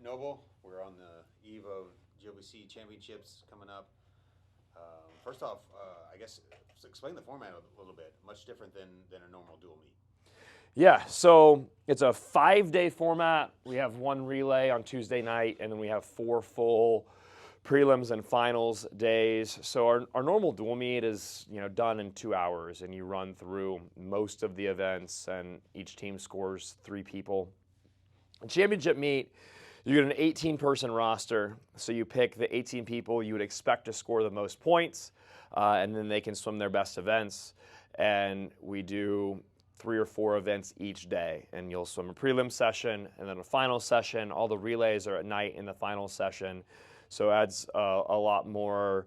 Brent Noble. We're on the eve of GLVC Championships coming up. First off, I guess explain the format a little bit. Much different than a normal dual meet. Yeah, so it's a 5-day format. We have one relay on Tuesday night, and then we have 4 full prelims and finals days. So our normal dual meet is done in 2 hours, and you run through most of the events, and each team scores 3 people. A championship meet, you get an 18-person roster, so you pick the 18 people you would expect to score the most points, and then they can swim their best events. And we do 3 or 4 events each day, and you'll swim a prelim session and then a final session. All the relays are at night in the final session, so it adds a lot more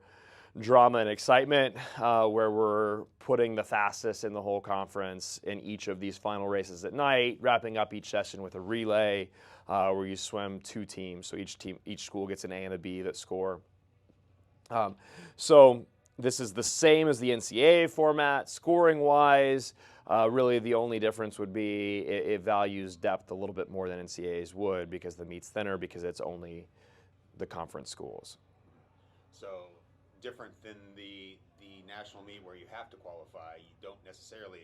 drama and excitement where we're putting the fastest in the whole conference in each of these final races at night, wrapping up each session with a relay where you swim 2 teams. So each school gets an A and a B that score. So this is the same as the NCAA format, scoring-wise. Really, the only difference would be it values depth a little bit more than NCAAs would because the meet's thinner because it's only the conference schools. So different than the national meet where you have to qualify, you don't necessarily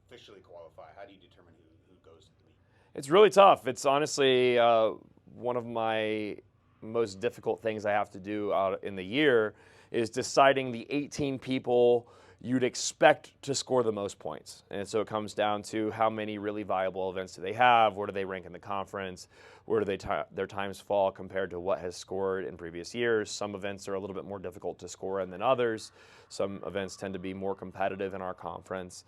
officially qualify. How do you determine who goes to the meet? It's really tough. It's honestly one of my most difficult things I have to do out in the year is deciding the 18 people you'd expect to score the most points. And so it comes down to how many really viable events do they have, where do they rank in the conference, where do their times fall compared to what has scored in previous years. Some events are a little bit more difficult to score in than others. Some events tend to be more competitive in our conference.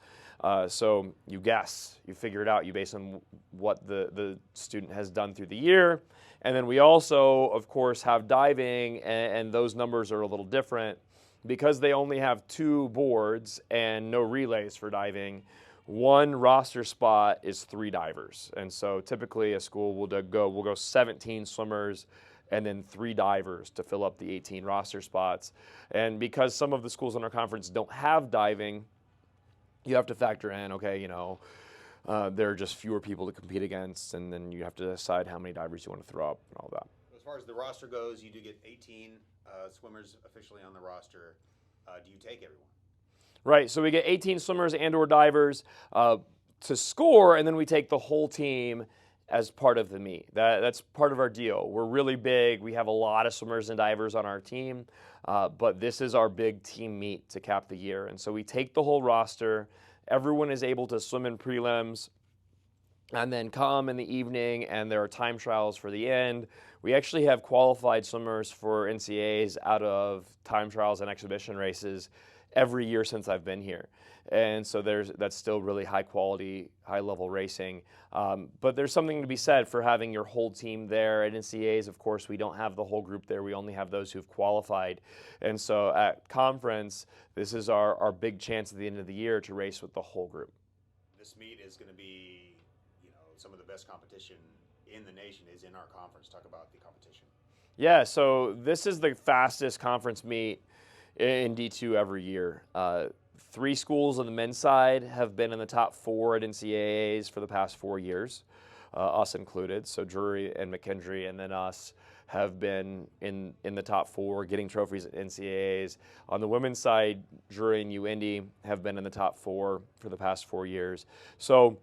So you guess, you figure it out, you base on what the student has done through the year. And then we also, of course, have diving, and those numbers are a little different. Because they only have 2 boards and no relays for diving, 1 roster spot is 3 divers. And so typically a school will go 17 swimmers and then 3 divers to fill up the 18 roster spots. And because some of the schools in our conference don't have diving, you have to factor in, okay, there are just fewer people to compete against, and then you have to decide how many divers you want to throw up and all that. As far as the roster goes, you do get 18 swimmers officially on the roster. Do you take everyone? Right, so we get 18 swimmers and or divers to score, and then we take the whole team as part of the meet. That's part of our deal. We're really big. We have a lot of swimmers and divers on our team, but this is our big team meet to cap the year. And so we take the whole roster. Everyone is able to swim in prelims and then come in the evening, and there are time trials for the end. We actually have qualified swimmers for NCAAs out of time trials and exhibition races every year since I've been here. And so that's still really high quality, high level racing. But there's something to be said for having your whole team there. At NCAAs, of course, we don't have the whole group there. We only have those who've qualified. And so at conference, this is our big chance at the end of the year to race with the whole group. This meet is going to be some of the best competition in the nation is in our conference. Talk about the competition. Yeah, so this is the fastest conference meet in D2 every year. 3 schools on the men's side have been in the top 4 at NCAAs for the past 4 years, us included. So Drury and McKendree and then us have been in the top 4, getting trophies at NCAAs. On the women's side, Drury and UIndy have been in the top 4 for the past 4 years. So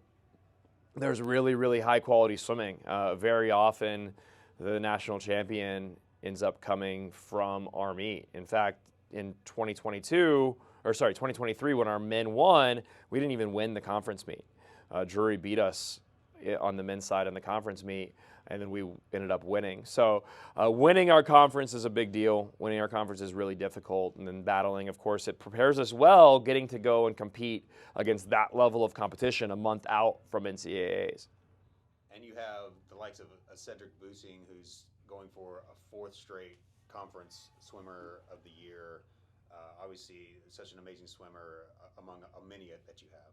there's really, really high quality swimming. Very often the national champion ends up coming from our meet. In fact, in 2023, when our men won, we didn't even win the conference meet. Drury beat us on the men's side in the conference meet, and then we ended up winning. So winning our conference is a big deal. Winning our conference is really difficult. And then battling, of course, it prepares us well, getting to go and compete against that level of competition a month out from NCAAs. And you have the likes of Cedric Busing, who's going for a 4th straight conference swimmer of the year. Obviously, such an amazing swimmer among many that you have.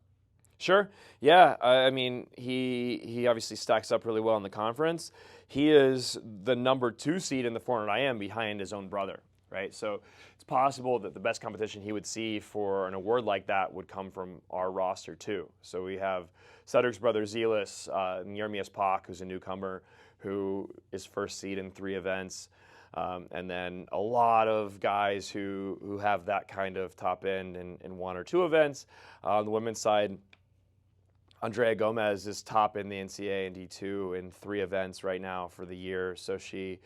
Sure. Yeah. I mean, he obviously stacks up really well in the conference. He is the number 2 seed in the 400 IM behind his own brother, right? So it's possible that the best competition he would see for an award like that would come from our roster too. So we have Cedric's brother Zealous, Jeremias Pak, who's a newcomer, who is first seed in 3 events. And then a lot of guys who have that kind of top end in 1 or 2 events. On the women's side, Andrea Gomez is top in the NCAA and D2 in 3 events right now for the year. So she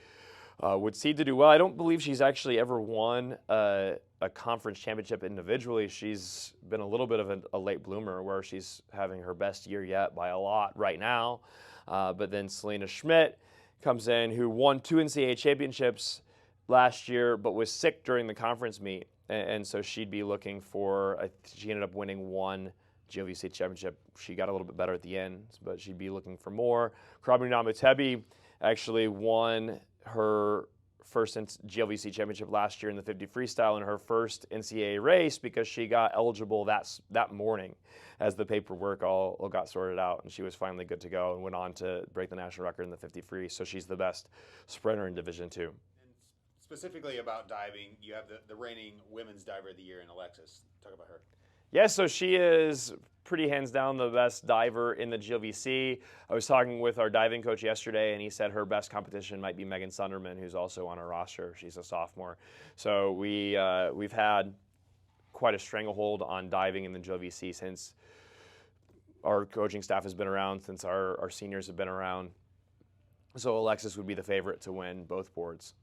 would seed to do well. I don't believe she's actually ever won a conference championship individually. She's been a little bit of a late bloomer where she's having her best year yet by a lot right now. But then Selena Schmidt comes in, who won 2 NCAA championships last year, but was sick during the conference meet. And so she'd be looking for, she ended up winning 1 GLVC championship. She got a little bit better at the end, but she'd be looking for more. Karami Namatebi actually won her first GLVC championship last year in the 50 freestyle in her first NCAA race because she got eligible that morning as the paperwork all got sorted out, and she was finally good to go and went on to break the national record in the 50 free. So she's the best sprinter in Division II. And specifically about diving, you have the reigning women's diver of the year in Alexis. Talk about her. Yeah, so she is pretty hands down the best diver in the GLVC. I was talking with our diving coach yesterday, and he said her best competition might be Megan Sunderman, who's also on our roster. She's a sophomore. So we've had quite a stranglehold on diving in the GLVC since our coaching staff has been around, since our seniors have been around. So Alexis would be the favorite to win both boards.